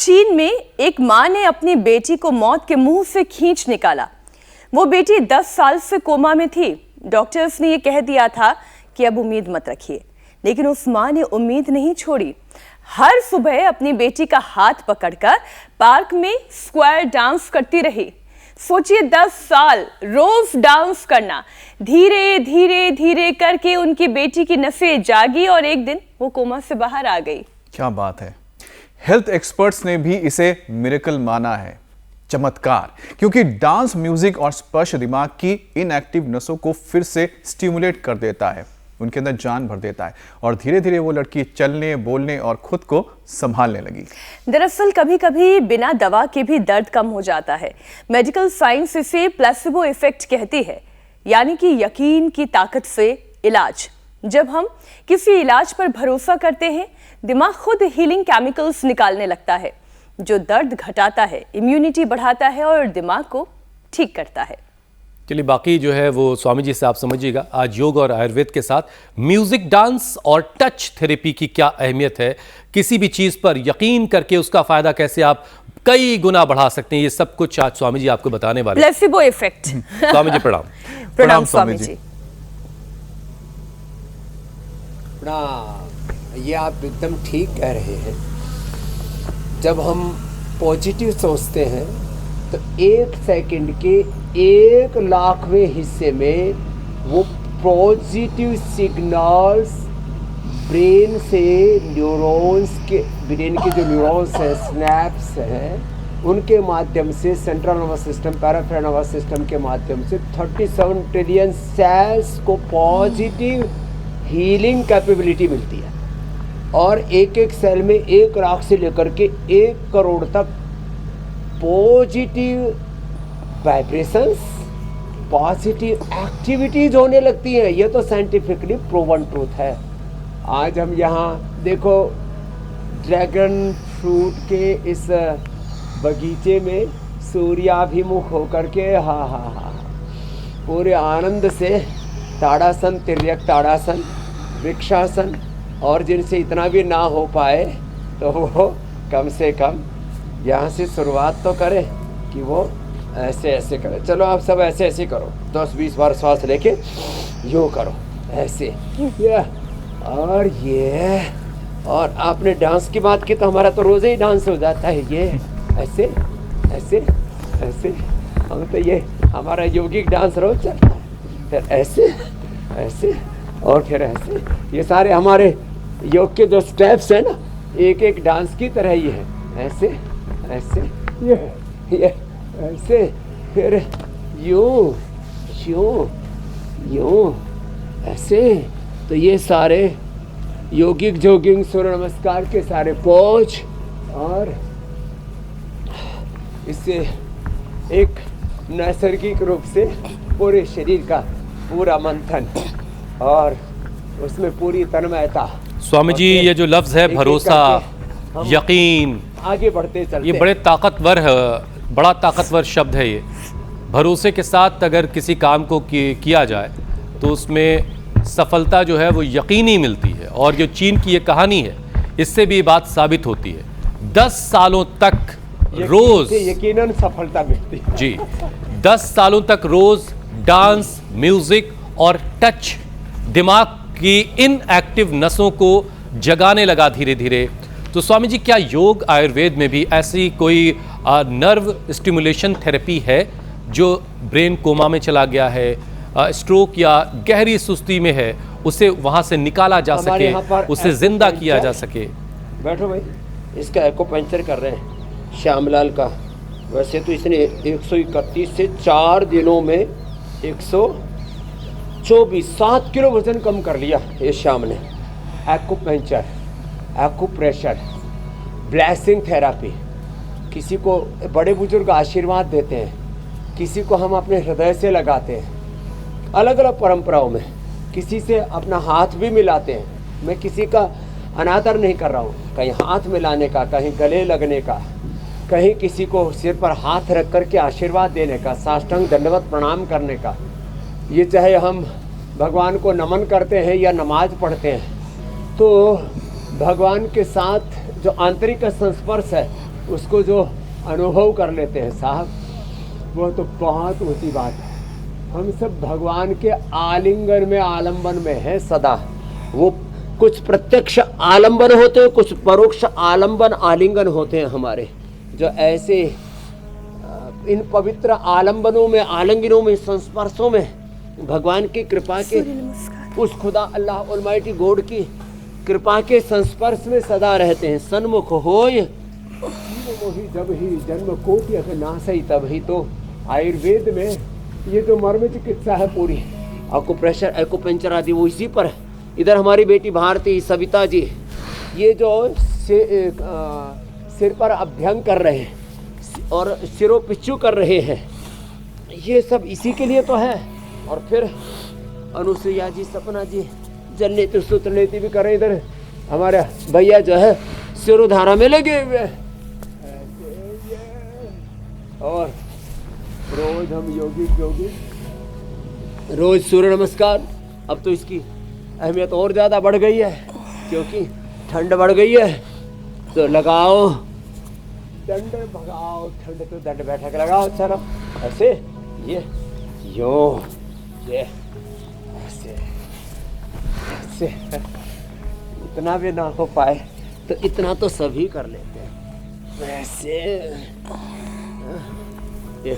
चीन में एक मां ने अपनी बेटी को मौत के मुंह से खींच निकाला। वो बेटी 10 साल से कोमा में थी। डॉक्टर्स ने ये कह दिया था कि अब उम्मीद मत रखिए, लेकिन उस मां ने उम्मीद नहीं छोड़ी। हर सुबह अपनी बेटी का हाथ पकड़कर पार्क में स्क्वायर डांस करती रही। सोचिए, 10 साल रोज डांस करना। धीरे धीरे धीरे करके उनकी बेटी की नसें जागी और एक दिन वो कोमा से बाहर आ गई। क्या बात है। हेल्थ एक्सपर्ट्स ने भी इसे मिरेकल माना है, चमत्कार, क्योंकि डांस, म्यूजिक और स्पर्श दिमाग की इनएक्टिव नसों को फिर से स्टिमुलेट कर देता है, उनके अंदर जान भर देता है और धीरे धीरे वो लड़की चलने, बोलने और खुद को संभालने लगी। दरअसल कभी कभी बिना दवा के भी दर्द कम हो जाता है। मेडिकल साइंस इसे प्लेसिबो इफेक्ट कहती है, यानी कि यकीन की ताकत से इलाज। जब हम किसी इलाज पर भरोसा करते हैं, दिमाग खुद हीलिंग केमिकल्स निकालने लगता है, जो दर्द घटाता है, इम्यूनिटी बढ़ाता है और दिमाग को ठीक करता है। चलिए, बाकी जो है वो स्वामी जी से आप समझिएगा। आज योग और आयुर्वेद के साथ म्यूजिक, डांस और टच थेरेपी की क्या अहमियत है, किसी भी चीज पर यकीन करके उसका फायदा कैसे आप कई गुना बढ़ा सकते हैं, ये सब कुछ आज स्वामी जी आपको बताने वाले। Placebo effect. स्वामी जी प्रणाम। प्रणाम स्वामी जी। ये आप एकदम ठीक कह रहे हैं। जब हम पॉजिटिव सोचते हैं तो 1 सेकंड के 1,00,000वें हिस्से में वो पॉजिटिव सिग्नल्स ब्रेन से ब्रेन के जो न्यूरॉन्स हैं, स्नैप्स हैं, उनके माध्यम से central nervous system, peripheral nervous system के माध्यम से 37 ट्रिलियन सेल्स को पॉजिटिव हीलिंग कैपेबिलिटी मिलती है। और एक एक सेल में 1,00,000 से लेकर के 1 करोड़ तक पॉजिटिव वाइब्रेशंस, पॉजिटिव एक्टिविटीज होने लगती हैं। ये तो साइंटिफिकली प्रूवन ट्रूथ है। आज हम यहाँ देखो, ड्रैगन फ्रूट के इस बगीचे में सूर्याभिमुख होकर के पूरे आनंद से ताड़ासन, तिर्यक ताड़ासन, वृक्षासन, और जिनसे इतना भी ना हो पाए तो वो कम से कम यहाँ से शुरुआत तो करें कि वो ऐसे ऐसे करें। चलो आप सब ऐसे ऐसे करो, 10-20 बार श्वास लेके यूँ करो, ऐसे ये। और आपने डांस की बात की तो हमारा तो रोज़ ही डांस हो जाता है। ये ऐसे ऐसे ऐसे, हम तो ये हमारा यौगिक डांस रोज चलता है। फिर ऐसे ऐसे और फिर ऐसे, ये सारे हमारे योग के जो स्टेप्स हैं ना, एक एक डांस की तरह ही है। ऐसे ऐसे, ये ऐसे, फिर यूं यूं यूं ऐसे। तो ये सारे योगिक जोगिंग सूर्य नमस्कार के सारे पोज, और इससे एक नैसर्गिक रूप से पूरे शरीर का पूरा मंथन और उसमें पूरी तन्मयता। स्वामी जी, ये जो लफ्ज़ है भरोसा, यकीन, आगे बढ़ते चलते, ये बड़ा ताकतवर शब्द है। ये भरोसे के साथ अगर किसी काम को किया जाए तो उसमें सफलता जो है वो यकीनी मिलती है। और जो चीन की ये कहानी है, इससे भी बात साबित होती है। 10 सालों तक रोज यकीनन सफलता मिलती है जी। 10 सालों तक रोज डांस, म्यूजिक और टच दिमाग की इनएक्टिव नसों को जगाने लगा धीरे धीरे। तो स्वामी जी, क्या योग आयुर्वेद में भी ऐसी कोई नर्व स्टिमुलेशन थेरेपी है जो ब्रेन कोमा में चला गया है, स्ट्रोक या गहरी सुस्ती में है, उसे वहां से निकाला जा सके, उसे जिंदा किया जा सके? बैठो भाई, इसका एक्यूपंक्चर कर रहे हैं श्यामलाल का। वैसे तो इसने 131 से 4 दिनों में 124 7 किलो वजन कम कर लिया ये शाम ने। एक्यूपंक्चर, एक्यूप्रेशर, ब्लेसिंग थेरापी, किसी को बड़े बुजुर्ग आशीर्वाद देते हैं, किसी को हम अपने हृदय से लगाते हैं, अलग अलग परंपराओं में किसी से अपना हाथ भी मिलाते हैं। मैं किसी का अनादर नहीं कर रहा हूँ, कहीं हाथ मिलाने का, कहीं गले लगने का, कहीं किसी को सिर पर हाथ रख कर के आशीर्वाद देने का, साष्टांग दंडवत प्रणाम करने का। ये चाहे हम भगवान को नमन करते हैं या नमाज पढ़ते हैं, तो भगवान के साथ जो आंतरिक संस्पर्श है उसको जो अनुभव कर लेते हैं साहब, वो तो बहुत ऊंची बात है। हम सब भगवान के आलिंगन में, आलंबन में हैं सदा। वो कुछ प्रत्यक्ष आलंबन होते हैं, कुछ परोक्ष आलंबन आलिंगन होते हैं हमारे, जो ऐसे इन पवित्र आलंबनों में, आलिंगनों में, संस्पर्शों में भगवान की कृपा के, उस खुदा अल्लाह ऑलमाइटी गॉड की कृपा के संस्पर्श में सदा रहते हैं। सन्मुख होय मोहि जब ही जन्म कोटि अग नासई तब ही। तो आयुर्वेद में ये जो मर्म चिकित्सा है पूरी, एक्यूप्रेशर, एक्यूपंक्चर आदि, वो इसी पर है। इधर हमारी बेटी भारती सविता जी, ये जो सिर पर अभ्यंग कर रहे हैं और सिरोपिच्चू कर रहे हैं, ये सब इसी के लिए तो है। और फिर अनुसुईया जी, सपना जी जलनेति सूत्रनेति भी कर रहे। इधर हमारे भैया जो है सिरोधारा में लगे हुए हैं। और रोज हम योगी रोज सूर्य नमस्कार। अब तो इसकी अहमियत और ज़्यादा बढ़ गई है क्योंकि ठंड बढ़ गई है, तो लगाओ दंड, भगाओ ठंड, तो दंड बैठक लगाओ। चलो ऐसे, ये यो, ये ऐसे ऐसे। इतना भी ना हो पाए तो इतना तो सभी कर लेते हैं। वैसे ये